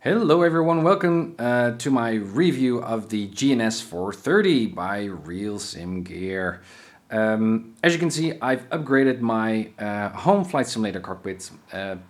Hello everyone, welcome to my review of the GNS430 by RealSimGear. As you can see, I've upgraded my home flight simulator cockpit,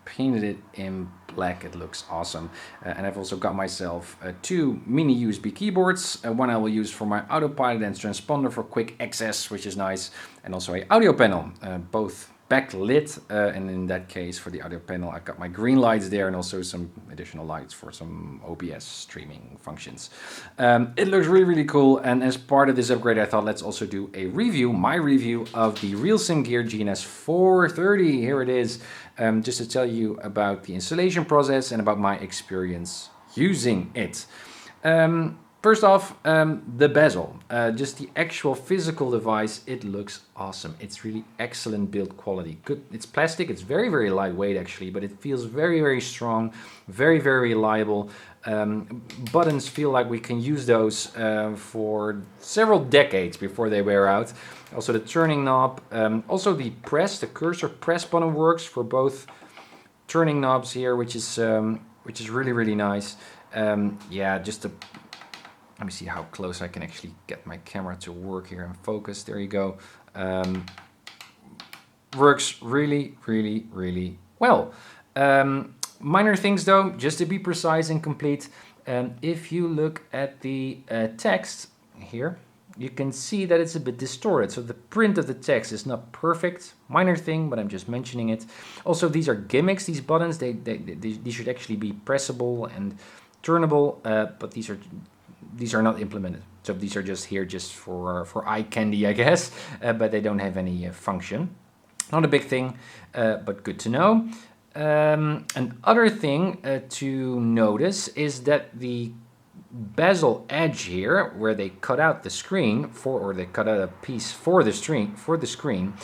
painted it in black. It looks awesome. And I've also got myself two mini USB keyboards. One I will use for my autopilot and transponder for quick access, which is nice. And also an audio panel, both backlit, and in that case for the audio panel I've got my green lights there and also some additional lights for some OBS streaming functions. It looks really cool, and as part of this upgrade I thought let's also do a review, my review of the RealSimGear GNS430. Here it is, just to tell you about the installation process and about my experience using it. First off, the bezel, just the actual physical device, it looks awesome. It's really excellent build quality. Good. It's plastic, it's very lightweight actually, but it feels very strong, very reliable. Buttons feel like we can use those for several decades before they wear out. Also the turning knob, also the cursor press button works for both turning knobs here, which is really nice. Yeah, just a let me see how close I can actually get my camera to work here and focus. There you go. Works really well. Minor things though, just to be precise and complete. If you look at the text here, you can see that it's a bit distorted. So the print of the text is not perfect. Minor thing, but I'm just mentioning it. Also, these are gimmicks, these buttons. They should actually be pressable and turnable, but these are not implemented. So these are just here just for eye candy, I guess, but they don't have any function. Not a big thing, but good to know. Another thing to notice is that the bezel edge here, where they cut out the screen or they cut out a piece for the screen,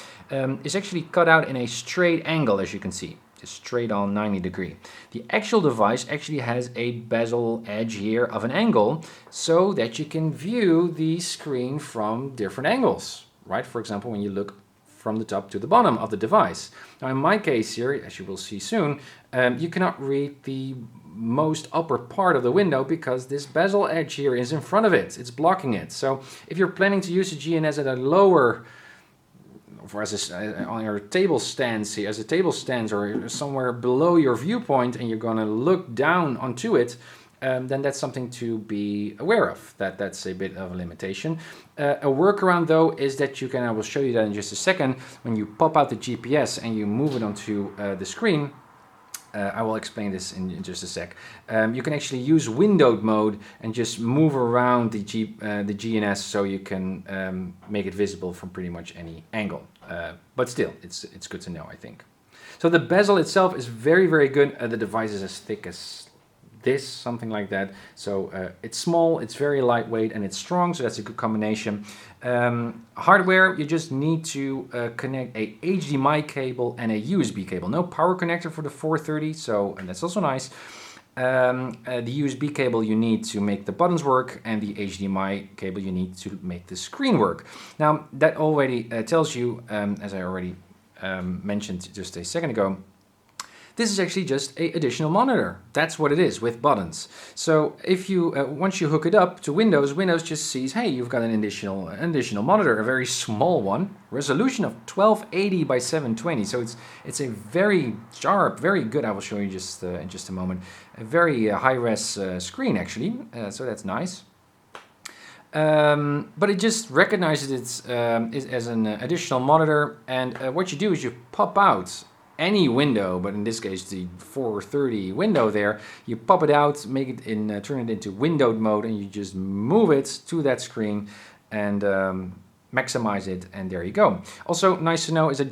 is actually cut out in a straight angle, as you can see. Just straight on 90 degree. The actual device actually has a bezel edge here of an angle so that you can view the screen from different angles, right? For example, when you look from the top to the bottom of the device. Now in my case here, as you will see soon, you cannot read the most upper part of the window because this bezel edge here is in front of it. It's blocking it. So if you're planning to use the GNS at a lower on your table stands here, as a table stands or somewhere below your viewpoint, and you're going to look down onto it, then that's something to be aware of. That's a bit of a limitation. A workaround though is that you can, I will show you that in just a second, when you pop out the GPS and you move it onto the screen. I will explain this in just a sec. You can actually use windowed mode and just move around the GNS so you can make it visible from pretty much any angle. But still, it's good to know, I think. So the bezel itself is very good. The device is as thick as this, something like that. So it's small, it's very lightweight, and it's strong, so that's a good combination. Hardware, you just need to connect a HDMI cable and a USB cable. No power connector for the 430, and that's also nice. The USB cable you need to make the buttons work, and the HDMI cable you need to make the screen work. Now that already tells you, as I already mentioned just a second ago, this is actually just an additional monitor. That's what it is with buttons. So if you once you hook it up to Windows just sees, hey, you've got an additional monitor, a very small one, resolution of 1280 by 720. So it's a very sharp, very good. I will show you just in just a moment. A very high-res screen actually. So that's nice. But it just recognizes it as an additional monitor, and what you do is you pop out any window, but in this case the 430 window there, you pop it out, make it turn it into windowed mode, and you just move it to that screen and maximize it, and there you go. Also nice to know is that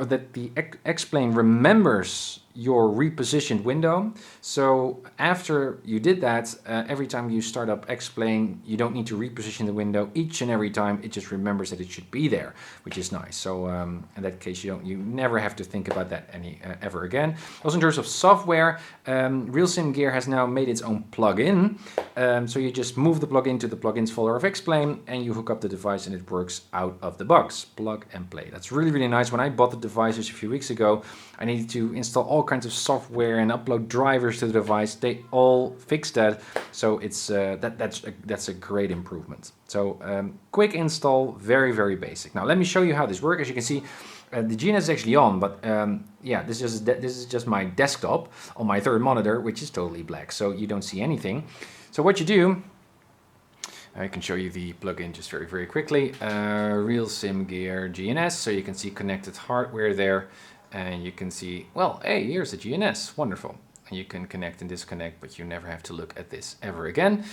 that the X-Plane remembers your repositioned window. So after you did that, every time you start up X-Plane, you don't need to reposition the window each and every time. It just remembers that it should be there, which is nice. So in that case, you never have to think about that ever again. Also in terms of software, RealSimGear has now made its own plugin. So you just move the plugin to the plugins folder of X-Plane, and you hook up the device, and it works out of the box. Plug and play. That's really nice. When I bought the device just a few weeks ago, I needed to install all kinds of software and upload drivers to the device. They all fix that, so it's that's a great improvement. So quick install, very, very basic. Now let me show you how this works. As you can see, the GNS is actually on, but yeah, this is just my desktop on my third monitor, which is totally black, so you don't see anything. So what you do, I can show you the plugin just very, very quickly. RealSimGear GNS, so you can see connected hardware there, and you can see, well, hey, here's the GNS, wonderful. And you can connect and disconnect, but you never have to look at this ever again.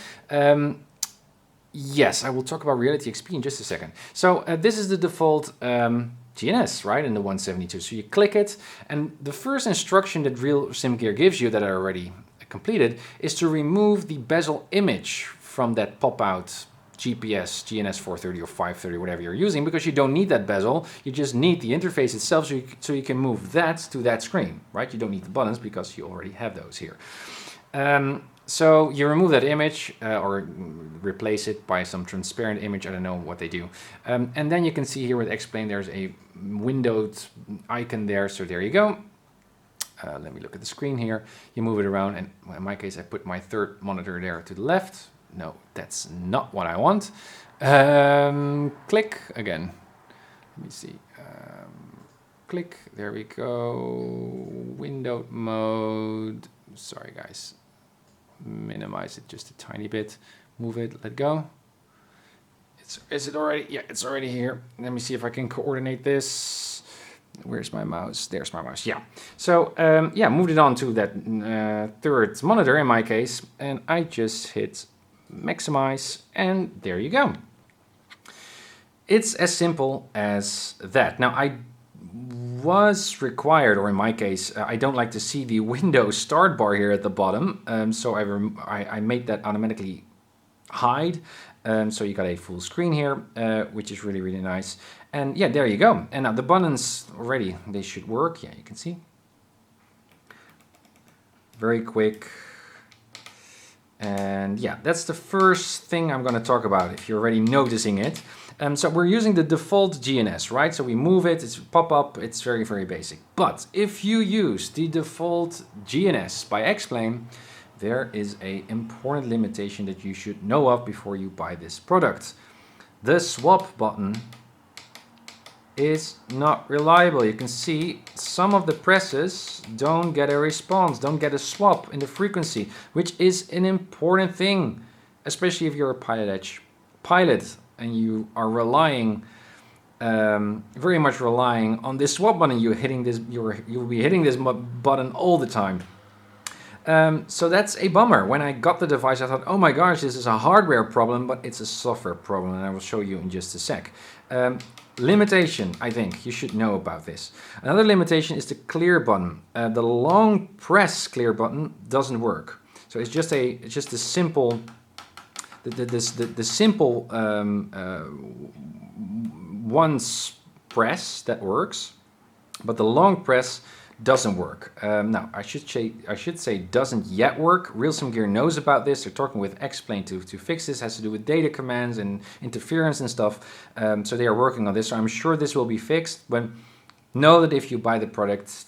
Yes, I will talk about Reality XP in just a second. So this is the default GNS, right, in the 172. So you click it, and the first instruction that RealSimGear gives you that I already completed is to remove the bezel image from that pop-out GPS, GNS430 or 530, whatever you're using, because you don't need that bezel. You just need the interface itself, so you can move that to that screen, right? You don't need the buttons because you already have those here. So you remove that image or replace it by some transparent image. I don't know what they do. And then you can see here with Explain, there's a windowed icon there. So there you go. Let me look at the screen here. You move it around, and in my case, I put my third monitor there to the left. No, that's not what I want. Click again. Let me see. Click. There we go. Windowed mode. Sorry, guys. Minimize it just a tiny bit. Move it. Let go. Is it already? Yeah, it's already here. Let me see if I can coordinate this. Where's my mouse? There's my mouse. Yeah. So yeah, moved it on to that third monitor in my case, and I just hit maximize, and there you go. It's as simple as that. Now I was required, or in my case, I don't like to see the Windows start bar here at the bottom, so I made that automatically hide. So you got a full screen here, which is really, really nice. And yeah, there you go. And now the buttons already, they should work. Yeah, you can see. Very quick. And yeah, that's the first thing I'm going to talk about, if you're already noticing it. So we're using the default GNS, right? So we move it, it's pop-up, it's very, very basic. But if you use the default GNS by Explain, there is an important limitation that you should know of before you buy this product. The swap button is not reliable. You can see some of the presses don't get a response, don't get a swap in the frequency, which is an important thing, especially if you're a Pilot Edge pilot and you are relying, very much relying on this swap button. You'll be hitting this button all the time. So that's a bummer. When I got the device, I thought, oh my gosh, this is a hardware problem, but it's a software problem, and I will show you in just a sec. Limitation, I think you should know about this. Another limitation is the clear button. The long press clear button doesn't work. So it's just a simple, the simple once press that works, but the long press doesn't work. Now, I should say doesn't yet work. RealSimGear knows about this. They're talking with Explain to fix this. It has to do with data commands and interference and stuff. So they are working on this. So I'm sure this will be fixed. But know that if you buy the product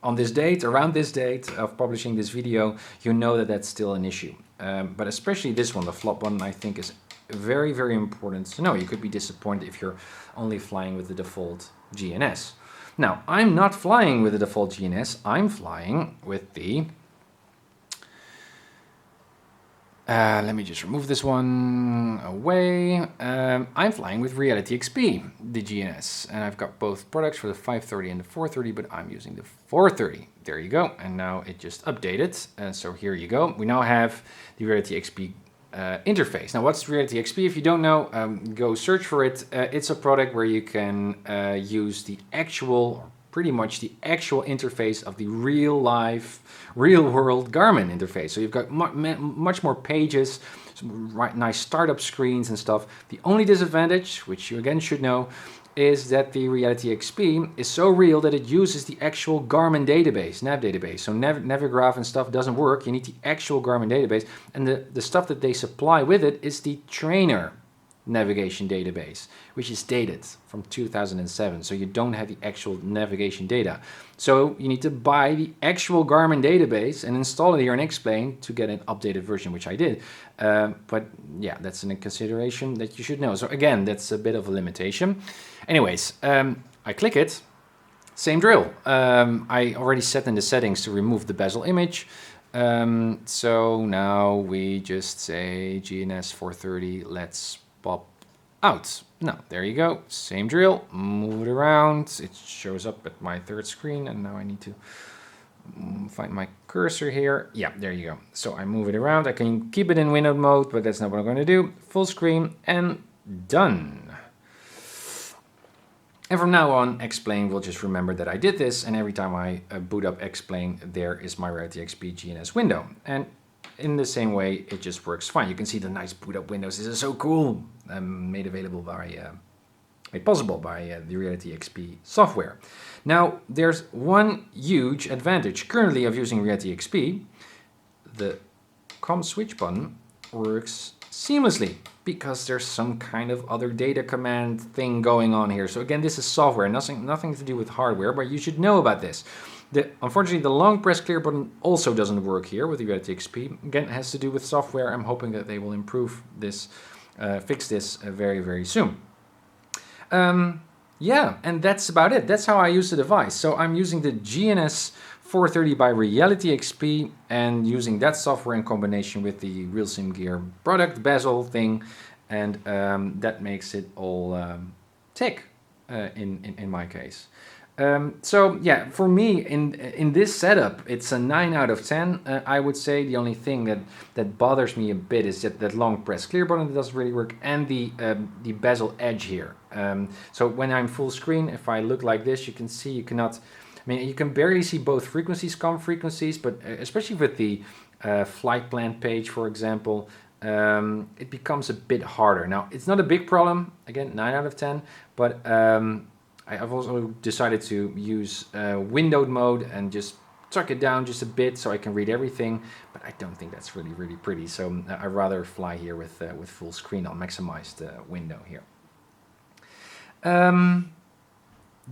on this date, around this date of publishing this video, you know that that's still an issue. But especially this one, the flop one, I think is very, very important to know. You could be disappointed if you're only flying with the default GNS. Now, I'm not flying with the default GNS, I'm flying with the, let me just remove this one away. I'm flying with Reality XP, the GNS, and I've got both products for the 530 and the 430, but I'm using the 430. There you go, and now it just updated, and so here you go. We now have the Reality XP interface. Now, what's Reality XP? If you don't know, go search for it. It's a product where you can use the actual, pretty much the actual interface of the real world Garmin interface. So you've got much more pages, some nice startup screens and stuff. The only disadvantage, which you again should know, is that the Reality XP is so real that it uses the actual Garmin database, nav database. So Navigraph and stuff doesn't work. You need the actual Garmin database. And the stuff that they supply with it is the trainer navigation database, which is dated from 2007. So you don't have the actual navigation data. So you need to buy the actual Garmin database and install it here in Explain to get an updated version, which I did. But yeah, that's a consideration that you should know. So again, that's a bit of a limitation. Anyways, I click it. Same drill. I already set in the settings to remove the bezel image. So now we just say GNS430, let's pop out. Now, there you go. Same drill. Move it around. It shows up at my third screen, and now I need to find my cursor here. Yeah, there you go. So I move it around. I can keep it in window mode, but that's not what I'm going to do. Full screen and done. And from now on, Explain will just remember that I did this, and every time I boot up Explain, there is my RealityXP GNS window. And in the same way, it just works fine. You can see the nice boot up windows. This is so cool. Made available by, made possible by the RealityXP software. Now, there's one huge advantage currently of using RealityXP. The COM switch button works seamlessly because there's some kind of other data command thing going on here. So again, this is software, nothing to do with hardware, but you should know about this. Unfortunately, the long press clear button also doesn't work here with the RealityXP. Again, it has to do with software. I'm hoping that they will improve this, fix this very, very soon. Yeah, and that's about it. That's how I use the device. So I'm using the GNS430 by RealityXP and using that software in combination with the RealSimGear product bezel thing, and that makes it all tick in my case. So yeah, for me in this setup, it's a 9 out of 10. I would say the only thing that bothers me a bit is that long press clear button that doesn't really work, and the bezel edge here. So when I'm full screen, if I look like this, you can see you cannot. I mean, you can barely see both frequencies, COM frequencies, but especially with the flight plan page, for example, it becomes a bit harder. Now, it's not a big problem. Again, 9 out of 10, but I've also decided to use windowed mode and just tuck it down just a bit so I can read everything, but I don't think that's really, really pretty. So I'd rather fly here with full screen. I'll maximize the window here.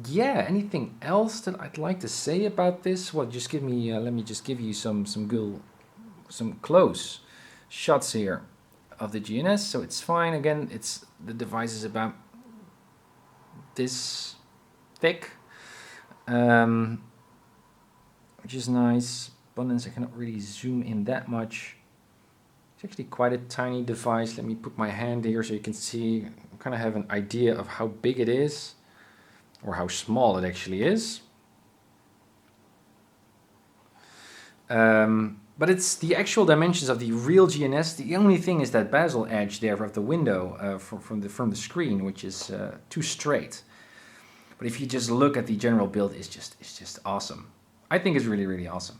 Yeah, anything else that I'd like to say about this? Well, just give me, let me just give you some close shots here of the GNS. So it's fine. Again, the device is about this thick, which is nice. Buttons, I cannot really zoom in that much. It's actually quite a tiny device. Let me put my hand here so you can see, kind of have an idea of how big it is, or how small it actually is. But it's the actual dimensions of the real GNS. The only thing is that bezel edge there of the window from the screen, which is too straight. But if you just look at the general build, it's just awesome. I think it's really, really awesome.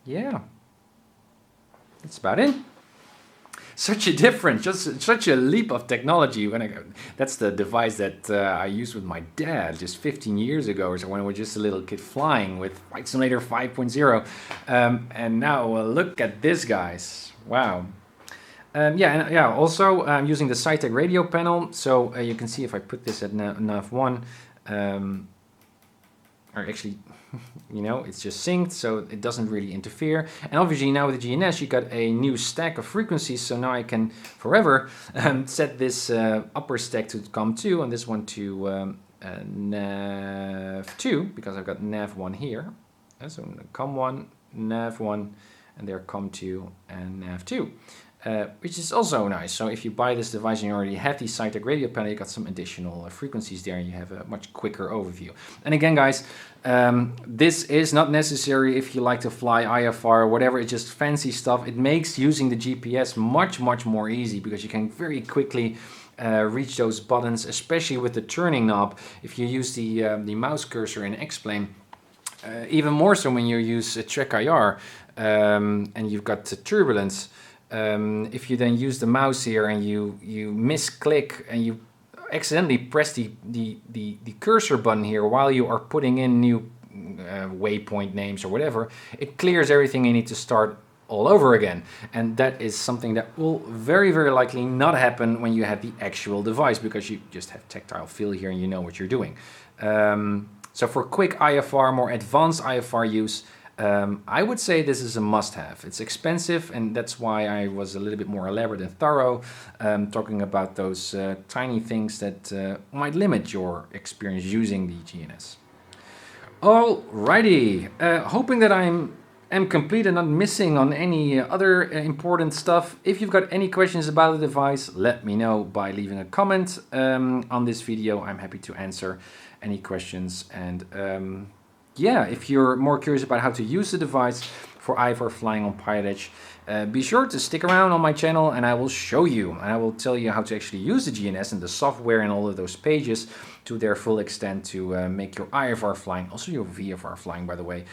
Yeah, that's about it. Such a difference, just such a leap of technology. That's the device that I used with my dad just 15 years ago, or so, when I was just a little kid flying with Flight Simulator 5.0. And now look at this, guys. Wow. Also I'm using the Cytec radio panel. So you can see if I put this at nav1, or actually, you know, it's just synced, so it doesn't really interfere. And obviously now with the GNS, you got a new stack of frequencies, so now I can forever set this upper stack to COM2 and this one to nav2, because I've got nav1 here. So COM1, nav1, and there COM2 and nav2. Which is also nice. So if you buy this device and you already have the Cytec radio panel, you got some additional frequencies there, and you have a much quicker overview. And again, guys, this is not necessary if you like to fly IFR or whatever. It's just fancy stuff. It makes using the GPS much, much more easy, because you can very quickly reach those buttons, especially with the turning knob. If you use the mouse cursor in X-Plane, even more so when you use Trek IR and you've got the turbulence. If you then use the mouse here and you misclick and you accidentally press the cursor button here while you are putting in new waypoint names or whatever, it clears everything. You need to start all over again, and that is something that will very, very likely not happen when you have the actual device, because you just have tactile feel here and you know what you're doing. So for quick IFR, more advanced IFR use, I would say this is a must-have. It's expensive, and that's why I was a little bit more elaborate and thorough, talking about those tiny things that might limit your experience using the GNS. Alrighty, hoping that I'm complete and not missing on any other important stuff. If you've got any questions about the device, let me know by leaving a comment on this video. I'm happy to answer any questions. And yeah, if you're more curious about how to use the device for IFR flying on Pilot Edge, be sure to stick around on my channel and I will show you, and I will tell you how to actually use the GNS and the software and all of those pages to their full extent to make your IFR flying, also your VFR flying by the way,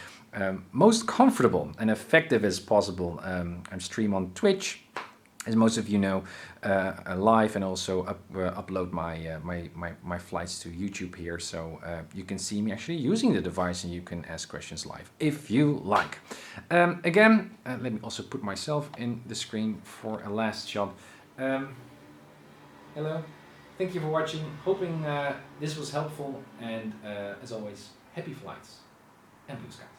most comfortable and effective as possible. I stream on Twitch, as most of you know, live, and also upload my flights to YouTube here, so you can see me actually using the device and you can ask questions live if you like. Again, let me also put myself in the screen for a last shot. Hello, thank you for watching, hoping this was helpful, and as always, happy flights and blue skies.